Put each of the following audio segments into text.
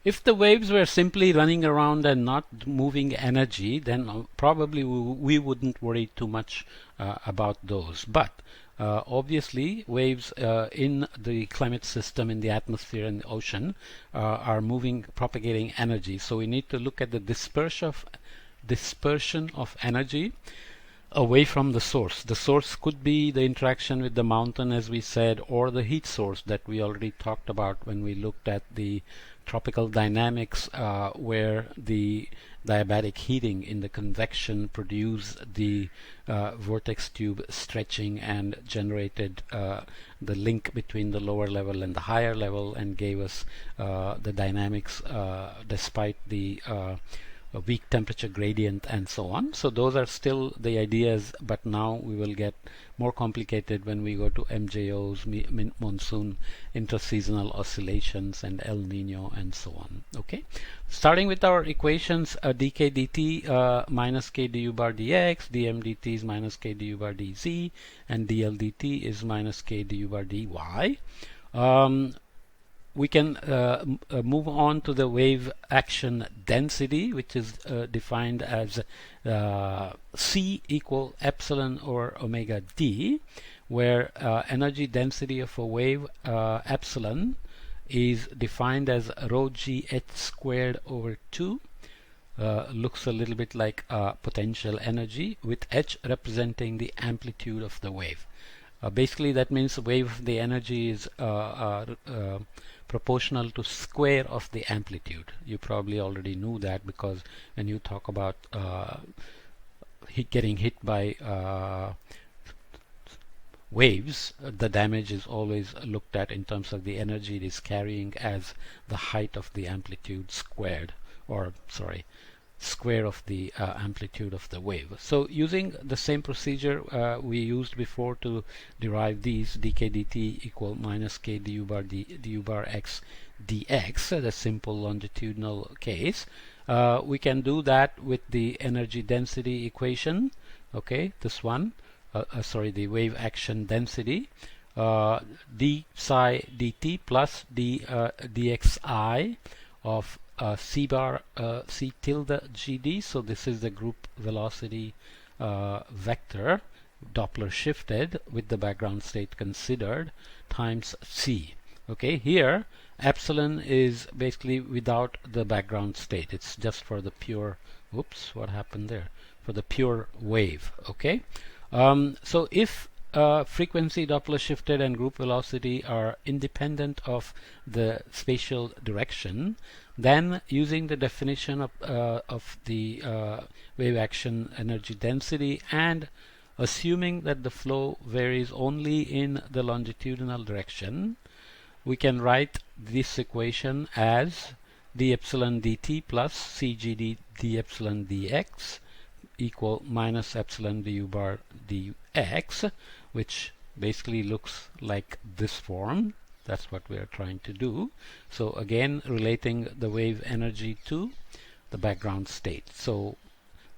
If the waves were simply running around and not moving energy, then probably we wouldn't worry too much about those. But obviously, waves in the climate system, in the atmosphere and the ocean, are moving, propagating energy. So we need to look at the dispersion of energy away from the source. The source could be the interaction with the mountain, as we said, or the heat source that we already talked about when we looked at the tropical dynamics, where the diabatic heating in the convection produced the vortex tube stretching and generated the link between the lower level and the higher level, and gave us the dynamics despite the a weak temperature gradient and so on. So those are still the ideas, but now we will get more complicated when we go to MJOs, monsoon, interseasonal oscillations, and El Nino, and so on. Okay, starting with our equations, dk dt minus k du bar dx, dm dt is minus k du bar dz, and dl dt is minus k du bar dy. We can move on to the wave action density, which is defined as C equal epsilon or omega d, where energy density of a wave epsilon is defined as rho g h squared over 2. Looks a little bit like potential energy, with h representing the amplitude of the wave. Basically that means the energy is proportional to square of the amplitude. You probably already knew that, because when you talk about getting hit by waves, the damage is always looked at in terms of the energy it is carrying as the height of the amplitude squared, or sorry, square of the amplitude of the wave. So using the same procedure we used before to derive these, dk dt equal minus k du bar x dx, the simple longitudinal case, we can do that with the energy density equation. Okay, this one, sorry, the wave action density, d psi dt plus dxi of c bar c tilde gd. So this is the group velocity vector, Doppler shifted with the background state considered, times c. Okay, here epsilon is basically without the background state. It's just for the pure, whoops, what happened there? For the pure wave. Okay, so if frequency, Doppler shifted, and group velocity are independent of the spatial direction, then using the definition of the wave action energy density, and assuming that the flow varies only in the longitudinal direction, we can write this equation as d epsilon dt plus cgd d epsilon dx equal minus epsilon du bar dx, which basically looks like this form. That's what we are trying to do. So again, relating the wave energy to the background state. So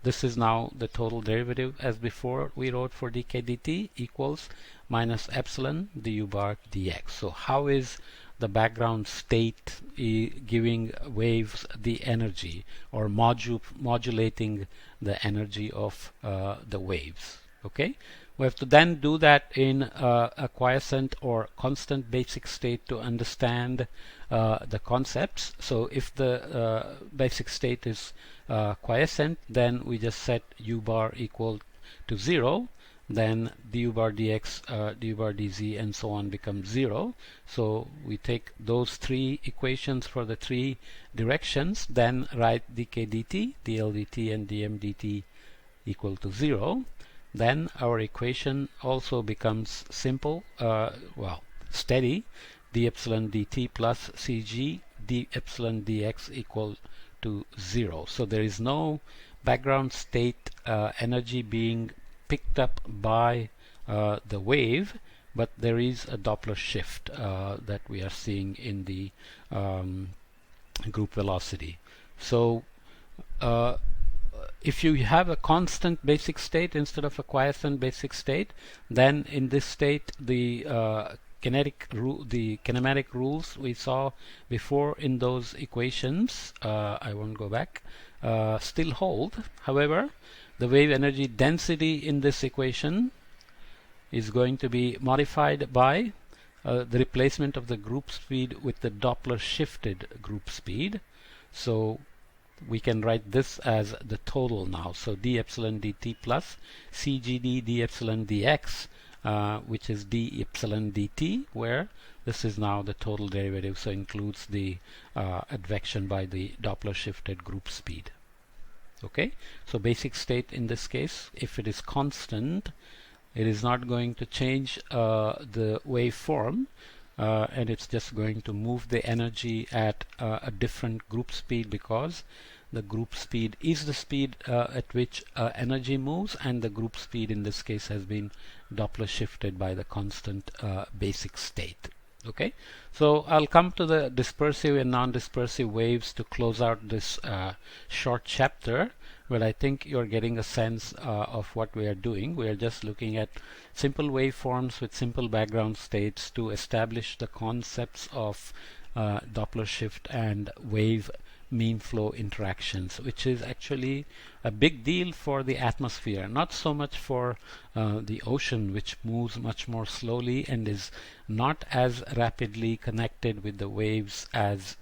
this is now the total derivative as before we wrote for dk dt equals minus epsilon du bar dx. So how is the background state giving waves the energy, or modulating the energy of the waves? Okay, we have to then do that in a quiescent or constant basic state to understand the concepts. So if the basic state is quiescent, then we just set u bar equal to 0, then du bar dx, du bar dz, and so on becomes 0. So we take those three equations for the three directions, then write dk dt, dl dt, and dm dt equal to 0. Then our equation also becomes simple, well, steady, d epsilon dt plus cg d epsilon dx equal to 0. So there is no background state energy being picked up by the wave, but there is a Doppler shift that we are seeing in the group velocity. So if you have a constant basic state instead of a quiescent basic state, then in this state the kinematic rules we saw before in those equations, I won't go back, still hold. However, the wave energy density in this equation is going to be modified by the replacement of the group speed with the Doppler shifted group speed. So we can write this as the total now. So d epsilon dt plus cgd d epsilon dx, which is d epsilon dt, where this is now the total derivative, so includes the advection by the Doppler shifted group speed. Okay, so basic state in this case, if it is constant, it is not going to change the waveform, and it's just going to move the energy at a different group speed, because the group speed is the speed at which energy moves, and the group speed in this case has been Doppler shifted by the constant basic state. Okay, so I'll come to the dispersive and non-dispersive waves to close out this short chapter, but I think you're getting a sense of what we are doing. We are just looking at simple waveforms with simple background states to establish the concepts of Doppler shift and wave mean flow interactions, which is actually a big deal for the atmosphere, not so much for the ocean, which moves much more slowly and is not as rapidly connected with the waves as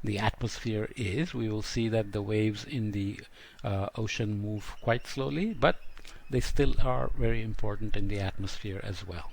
the atmosphere is. We will see that the waves in the ocean move quite slowly, but they still are very important in the atmosphere as well.